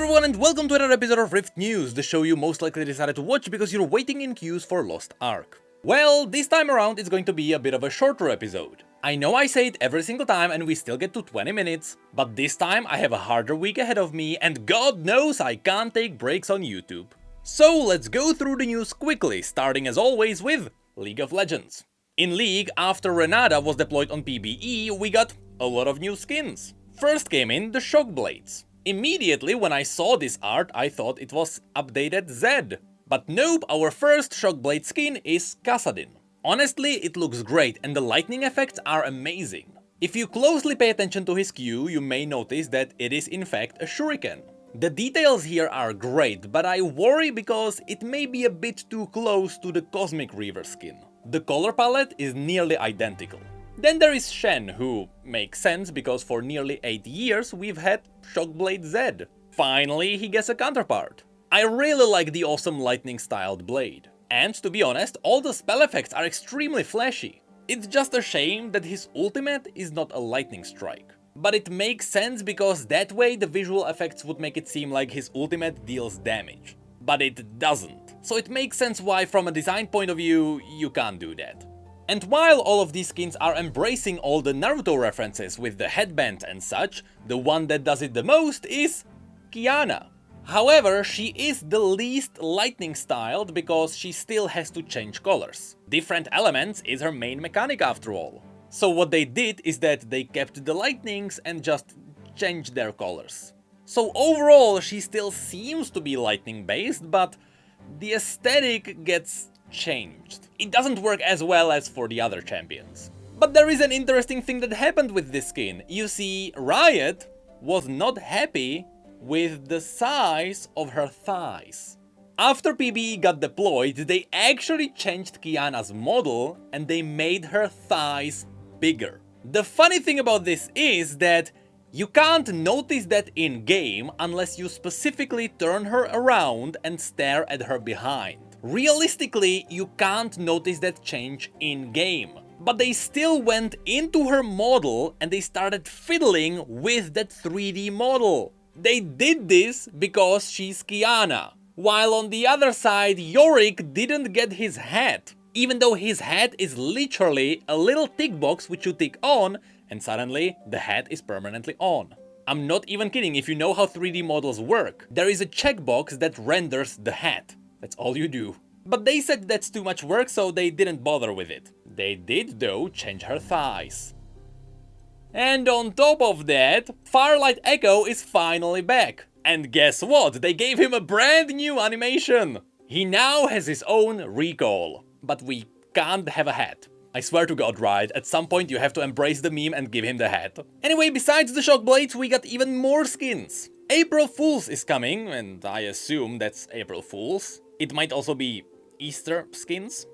everyone and welcome to another episode of Rift News, the show you most likely decided to watch because you're waiting in queues for Lost Ark. Well, this time around it's going to be a bit of a shorter episode. I know I say it every single time and we still get to 20 minutes, but this time I have a harder week ahead of me and God knows I can't take breaks on YouTube. So let's go through the news quickly, starting as always with League of Legends. In League, after Renata was deployed on PBE, we got a lot of new skins. First came in the Shock Blades. Immediately when I saw this art, I thought it was updated Zed. But nope, our first Shockblade skin is Kassadin. Honestly, it looks great and the lightning effects are amazing. If you closely pay attention to his Q, you may notice that it is in fact a shuriken. The details here are great, but I worry because it may be a bit too close to the Cosmic Reaver skin. The color palette is nearly identical. Then there is Shen, who makes sense because for nearly 8 years we've had Shockblade Zed. Finally, he gets a counterpart. I really like the awesome lightning-styled blade. And to be honest, all the spell effects are extremely flashy. It's just a shame that his ultimate is not a lightning strike. But it makes sense because that way the visual effects would make it seem like his ultimate deals damage. But it doesn't. So it makes sense why from a design point of view, you can't do that. And while all of these skins are embracing all the Naruto references with the headband and such, the one that does it the most is Qiyana. However, she is the least lightning styled because she still has to change colors. Different elements is her main mechanic after all. So what they did is that they kept the lightnings and just changed their colors. So overall she still seems to be lightning based, but the aesthetic gets changed. It doesn't work as well as for the other champions. But there is an interesting thing that happened with this skin. You see, Riot was not happy with the size of her thighs. After PBE got deployed, they actually changed Qiyana's model and they made her thighs bigger. The funny thing about this is that you can't notice that in-game unless you specifically turn her around and stare at her behind. Realistically, you can't notice that change in-game. But they still went into her model and they started fiddling with that 3D model. They did this because she's Qiyana. While on the other side, Yorick didn't get his hat. Even though his hat is literally a little tick box which you tick on and suddenly the hat is permanently on. I'm not even kidding, if you know how 3D models work. There is a checkbox that renders the hat. That's all you do. But they said that's too much work, so they didn't bother with it. They did, though, change her thighs. And on top of that, Firelight Echo is finally back. And guess what? They gave him a brand new animation! He now has his own recall. But we can't have a hat. I swear to God, Riot, at some point you have to embrace the meme and give him the hat. Anyway, besides the Shock Blades, we got even more skins. April Fools is coming, and I assume that's April Fools. It might also be Easter skins.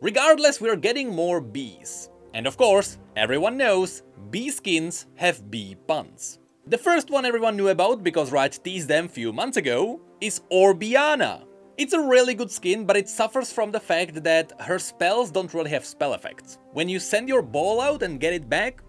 Regardless, we're getting more bees. And of course, everyone knows bee skins have bee puns. The first one everyone knew about because Riot teased them few months ago is Orbiana. It's a really good skin, but it suffers from the fact that her spells don't really have spell effects. When you send your ball out and get it back,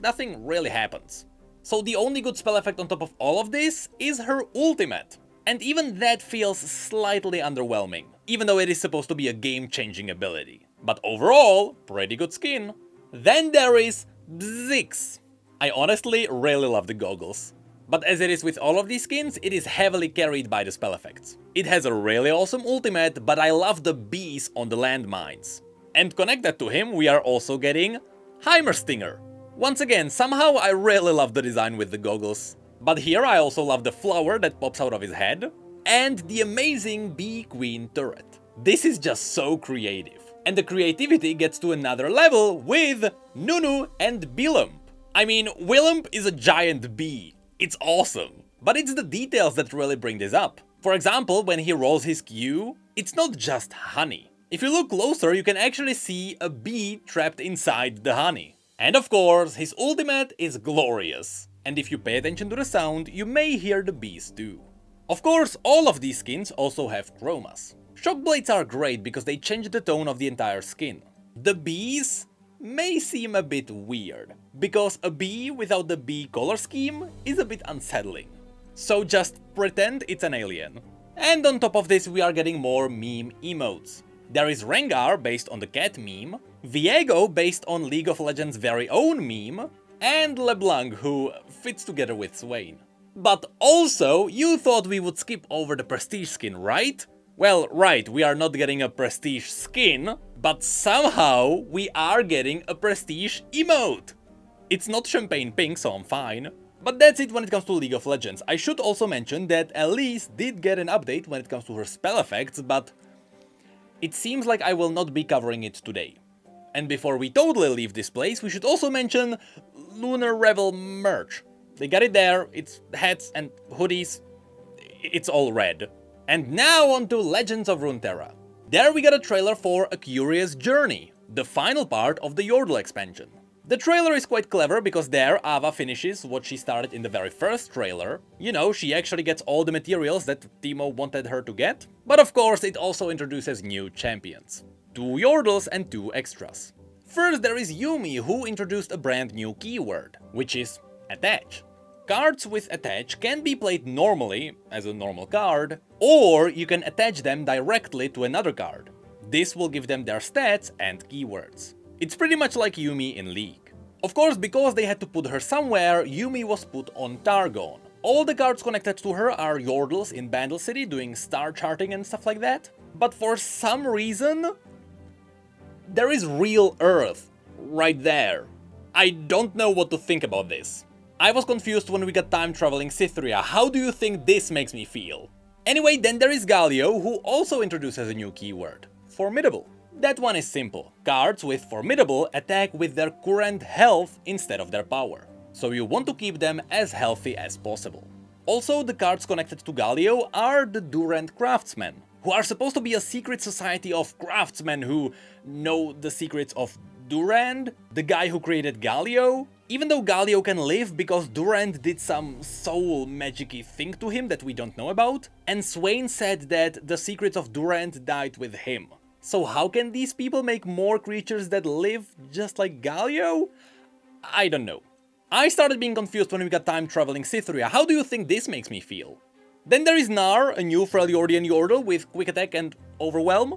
nothing really happens. So the only good spell effect on top of all of this is her ultimate. And even that feels slightly underwhelming, even though it is supposed to be a game-changing ability. But overall, pretty good skin. Then there is Bzix. I honestly really love the goggles. But as it is with all of these skins, it is heavily carried by the spell effects. It has a really awesome ultimate, but I love the bees on the landmines. And connected to him, we are also getting Heimerstinger. Once again, somehow I really love the design with the goggles. But here I also love the flower that pops out of his head, and the amazing Bee Queen turret. This is just so creative. And the creativity gets to another level with Nunu and Bilump. I mean, Willump is a giant bee. It's awesome. But it's the details that really bring this up. For example, when he rolls his Q, it's not just honey. If you look closer, you can actually see a bee trapped inside the honey. And of course, his ultimate is glorious. And if you pay attention to the sound, you may hear the bees too. Of course, all of these skins also have chromas. Shockblades are great because they change the tone of the entire skin. The bees may seem a bit weird, because a bee without the bee color scheme is a bit unsettling. So just pretend it's an alien. And on top of this we are getting more meme emotes. There is Rengar based on the cat meme, Viego based on League of Legends' very own meme, and LeBlanc who fits together with Swain. But also, you thought we would skip over the prestige skin, right? Well, right, we are not getting a prestige skin, but somehow we are getting a prestige emote. It's not champagne pink, so I'm fine. But that's it when it comes to League of Legends. I should also mention that Elise did get an update when it comes to her spell effects, but it seems like I will not be covering it today. And before we totally leave this place, we should also mention Lunar Revel merch. They got it there, it's hats and hoodies, it's all red. And now on to Legends of Runeterra. There we got a trailer for A Curious Journey, the final part of the Yordle expansion. The trailer is quite clever because there Ava finishes what she started in the very first trailer. You know, she actually gets all the materials that Teemo wanted her to get. But of course it also introduces new champions. 2 Yordles and 2 extras. First there is Yuumi, who introduced a brand new keyword, which is attach. Cards with attach can be played normally, as a normal card, or you can attach them directly to another card. This will give them their stats and keywords. It's pretty much like Yuumi in League. Of course, because they had to put her somewhere, Yuumi was put on Targon. All the cards connected to her are Yordles in Bandle City doing star charting and stuff like that. But for some reason, there is real Earth right there. I don't know what to think about this. I was confused when we got time-traveling Cytheria. How do you think this makes me feel? Anyway, then there is Galio, who also introduces a new keyword. Formidable. That one is simple. Cards with Formidable attack with their current health instead of their power. So you want to keep them as healthy as possible. Also, the cards connected to Galio are the Durand Craftsmen, who are supposed to be a secret society of craftsmen who know the secrets of Durand, the guy who created Galio. Even though Galio can live because Durand did some soul magic-y thing to him that we don't know about, and Swain said that the secrets of Durand died with him. So how can these people make more creatures that live just like Galio? I don't know. I started being confused when we got time-traveling Cytheria. How do you think this makes me feel? Then there is Gnar, a new Freljordian Yordle with quick attack and overwhelm.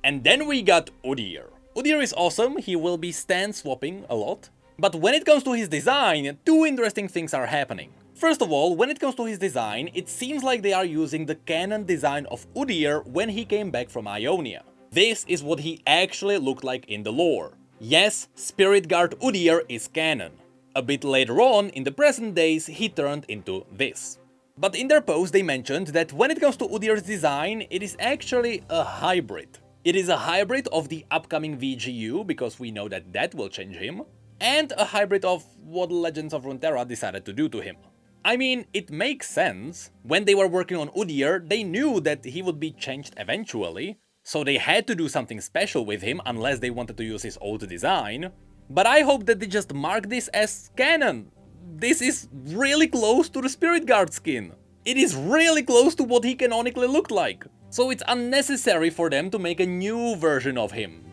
And then we got Udyr. Udyr is awesome, he will be stand swapping a lot. But when it comes to his design, 2 interesting things are happening. First of all, when it comes to his design, it seems like they are using the canon design of Udyr when he came back from Ionia. This is what he actually looked like in the lore. Yes, Spirit Guard Udyr is canon. A bit later on, in the present days, he turned into this. But in their post they mentioned that when it comes to Udyr's design, it is actually a hybrid. It is a hybrid of the upcoming VGU, because we know that that will change him, and a hybrid of what Legends of Runeterra decided to do to him. I mean, it makes sense. When they were working on Udyr, they knew that he would be changed eventually, so they had to do something special with him unless they wanted to use his old design. But I hope that they just mark this as canon. This is really close to the Spirit Guard skin. It is really close to what he canonically looked like. So it's unnecessary for them to make a new version of him,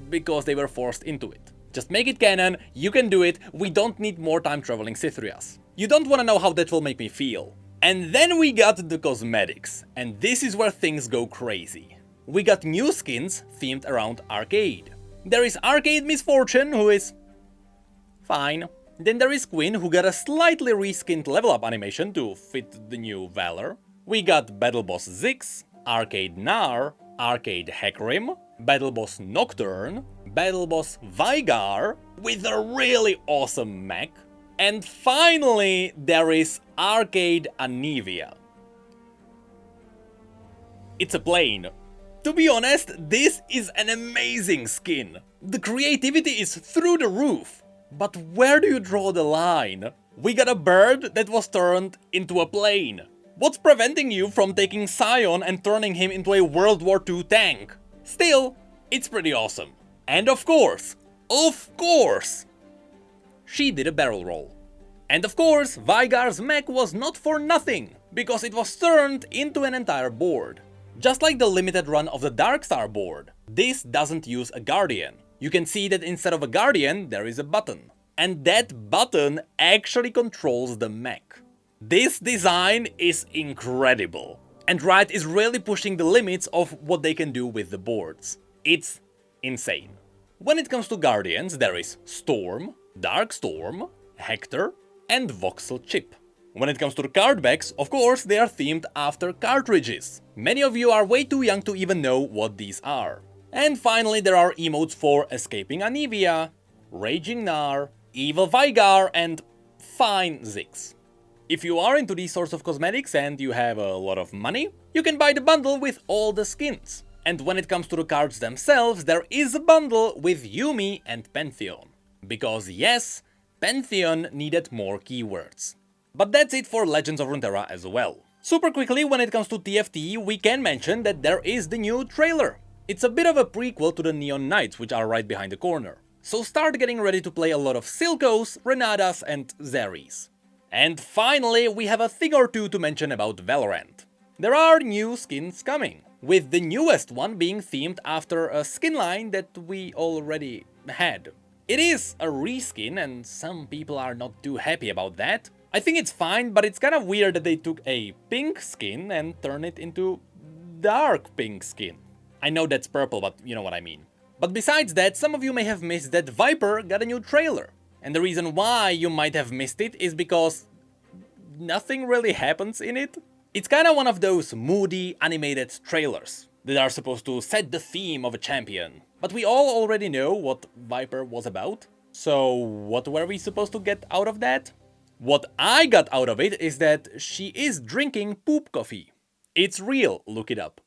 because they were forced into it. Just make it canon, you can do it, we don't need more time-traveling Cytherias. You don't wanna know how that will make me feel. And then we got the cosmetics, and this is where things go crazy. We got new skins themed around Arcade. There is Arcade Misfortune, who is fine. Then there is Quinn, who got a slightly reskinned level up animation to fit the new Valor. We got Battle Boss Ziggs, Arcade Gnar, Arcade Hecarim, Battle Boss Nocturne, Battle Boss Veigar with a really awesome mech, and finally there is Arcade Anivia. It's a plane. To be honest, this is an amazing skin. The creativity is through the roof. But where do you draw the line? We got a bird that was turned into a plane. What's preventing you from taking Sion and turning him into a World War II tank? Still, it's pretty awesome. And of course, she did a barrel roll. And of course, Veigar's mech was not for nothing, because it was turned into an entire board. Just like the limited run of the Darkstar board, this doesn't use a Guardian. You can see that instead of a Guardian, there is a button. and that button actually controls the mech. This design is incredible, and Riot is really pushing the limits of what they can do with the boards. It's insane. When it comes to Guardians, there is Storm, Dark Storm, Hector, and Voxel Chip. When it comes to the card backs, of course, they are themed after cartridges. Many of you are way too young to even know what these are. And finally, there are emotes for Escaping Anivia, Raging Gnar, Evil Vigar, and Fine Ziggs. If you are into these sorts of cosmetics and you have a lot of money, you can buy the bundle with all the skins. And when it comes to the cards themselves, there is a bundle with Yuumi and Pantheon. Because yes, Pantheon needed more keywords. But that's it for Legends of Runeterra as well. Super quickly, when it comes to TFT, we can mention that there is the new trailer. It's a bit of a prequel to the Neon Knights, which are right behind the corner. So start getting ready to play a lot of Silcos, Renadas and Zeris. And finally, we have a thing or two to mention about Valorant. There are new skins coming, with the newest one being themed after a skin line that we already had. It is a reskin and some people are not too happy about that. I think it's fine, but it's kind of weird that they took a pink skin and turned it into dark pink skin. I know that's purple, but you know what I mean. But besides that, some of you may have missed that Viper got a new trailer. And the reason why you might have missed it is because nothing really happens in it. It's kinda one of those moody animated trailers that are supposed to set the theme of a champion. But we all already know what Viper was about. So what were we supposed to get out of that? What I got out of it is that she is drinking poop coffee. It's real, look it up.